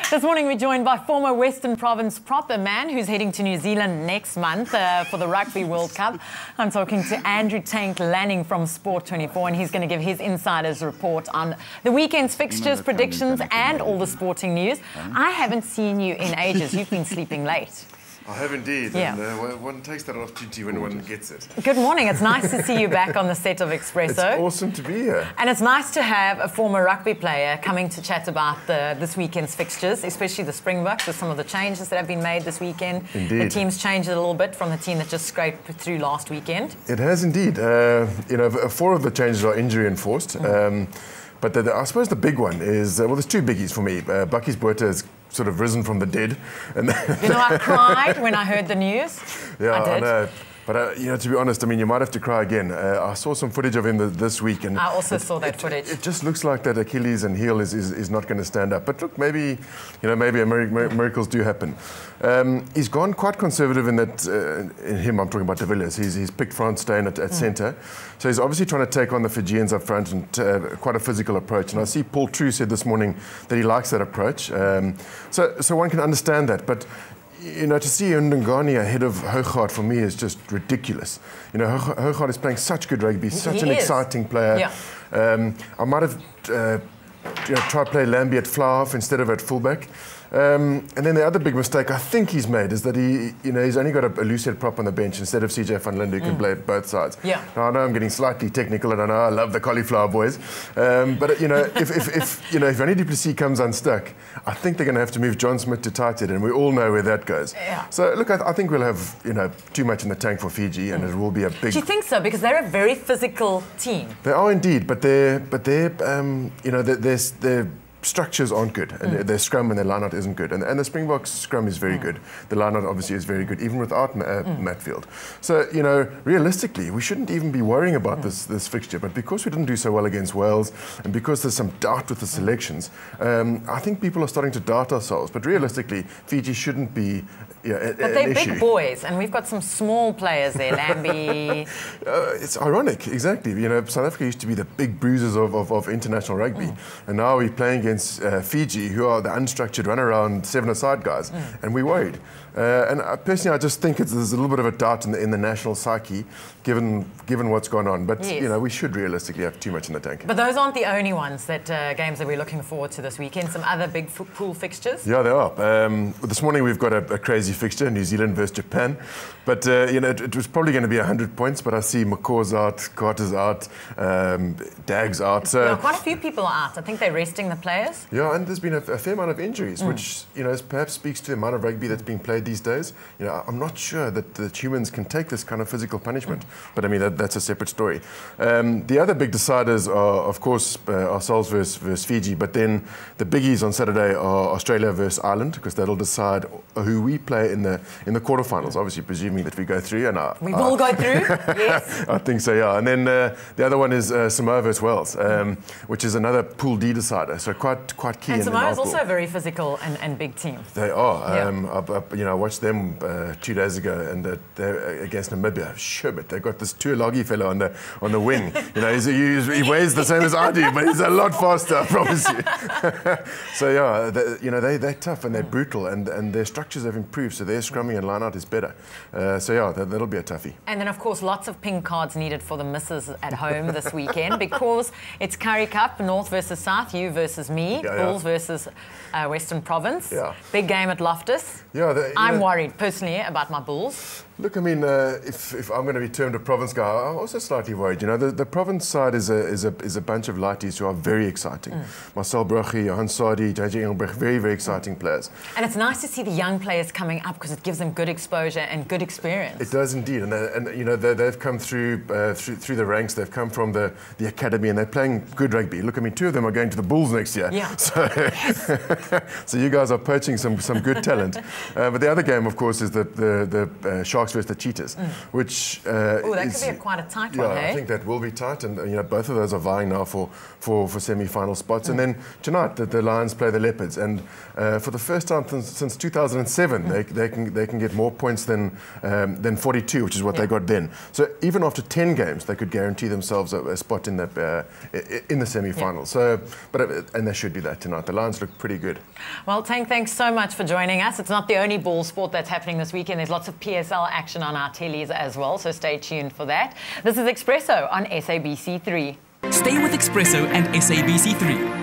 This morning we're joined by former Western Province prop, a man who's heading to New Zealand next month for the Rugby World Cup. I'm talking to Andrew Tank Lanning from Sport24, and he's going to give his insider's report on the weekend's fixtures, predictions and all the sporting news. I haven't seen you in ages. You've been sleeping late. I have indeed, yeah. And one takes that opportunity when one gets it. Good morning. It's nice to see you back on the set of eXpresso. It's awesome to be here. And it's nice to have a former rugby player coming to chat about this weekend's fixtures, especially the Springboks, with some of the changes that have been made this weekend. Indeed. The team's changed a little bit from the team that just scraped through last weekend. It has indeed. 4 of the changes are injury enforced. But I suppose the big one is, well, there's 2 biggies for me. Bakkies Botha has sort of risen from the dead. And you know, I cried when I heard the news. Yeah, I did. I know. But, to be honest, I mean, you might have to cry again. I saw some footage of him this week. And I also saw that footage. It just looks like that Achilles and heel is not going to stand up. But look, maybe miracles do happen. He's gone quite conservative in that, in him, I'm talking about de Villiers. He's picked Frans Steyn at centre. So he's obviously trying to take on the Fijians up front and quite a physical approach. And I see Paul True said this morning that he likes that approach. So one can understand that. But to see Ndungane ahead of Hougaard for me is just ridiculous. Hougaard is playing such good rugby, such an exciting player. Yeah. I might have tried to play Lambie at fly-half instead of at fullback. And then the other big mistake I think he's made is that he's only got a loose head prop on the bench instead of CJ van Linde who can play both sides. Yeah. Now, I know I'm getting slightly technical, and I know I love the cauliflower boys, but if Vanny du Plessis comes unstuck, I think they're going to have to move John Smith to tight head, and we all know where that goes. Yeah. So look, I think we'll have too much in the tank for Fiji, and it will be a big. Do you think so? Because they're a very physical team. They are indeed, but their structures aren't good, and their scrum and their line-out isn't good, and the Springboks scrum is very good. The line-out obviously is very good, even without Matfield. So realistically, we shouldn't even be worrying about this fixture. But because we didn't do so well against Wales, and because there's some doubt with the selections, I think people are starting to doubt ourselves. But realistically, Fiji shouldn't be but they're big boys, and we've got some small players there, Lambie. It's ironic, exactly. South Africa used to be the big bruisers of international rugby, and now we're playing against Fiji, who are the unstructured, run-around, 7-a-side guys, and we're worried. And personally, I just think there's a little bit of a doubt in the national psyche, given what's gone on. But yes. We should realistically have too much in the tank. But those aren't the only ones games that we're looking forward to this weekend. Some other big pool fixtures. Yeah, there are. This morning we've got a crazy fixture: New Zealand versus Japan. But it was probably going to be 100 points. But I see McCaw's out, Carter's out, Dag's out. So quite a few people are out. I think they're resting the players. Yeah, and there's been a fair amount of injuries, which perhaps speaks to the amount of rugby that's being played these days. I'm not sure that humans can take this kind of physical punishment, but I mean that's a separate story. The other big deciders are, of course, ourselves versus Fiji, but then the biggies on Saturday are Australia versus Ireland, because that'll decide who we play in the quarterfinals. Obviously, presuming that we go through, and we will go through. Yes, I think so. Yeah, and then the other one is Samoa versus Wales, which is another Pool D decider. So quite key. And Samoa is also a very physical and big team. They are. I watched them 2 days ago, and they're against Namibia. Sherbet. They've got this Tuilagi fellow on the wing. He weighs the same as I do, but he's a lot faster, I promise you. So yeah, they're tough and they're brutal, and their structures have improved. So their scrumming and line-out is better. So yeah, that'll be a toughie. And then of course lots of pink cards needed for the misses at home this weekend, because it's Currie Cup, North versus South, you versus me, Bulls versus Western Province. Yeah. Big game at Loftus. Yeah, I'm worried personally about my Bulls. Look, I mean, if I'm going to be termed a province guy, I'm also slightly worried. The province side is a bunch of lighties who are very exciting. Marcel Brugge, Johan Sadi, JJ Engelbrecht, very, very exciting players. And it's nice to see the young players coming up, because it gives them good exposure and good experience. It does indeed, and they've come through the ranks. They've come from the academy, and they're playing good rugby. Look, I mean, 2 of them are going to the Bulls next year. Yeah. So you guys are poaching some good talent. But the other game, of course, is the Sharks Sharks versus the Cheetahs, which Oh, that could be quite a tight one, hey? I think that will be tight, and both of those are vying now for semi-final spots. And then tonight, the Lions play the Leopards, and for the first time since 2007, they can get more points than 42, which is what they got then. So even after 10 games, they could guarantee themselves a spot in the semi-final. So, and they should do that tonight. The Lions look pretty good. Well, Tank, thanks so much for joining us. It's not the only ball sport that's happening this weekend. There's lots of PSL action on our tellies as well, so stay tuned for that. This is eXpresso on SABC3. Stay with eXpresso and SABC3.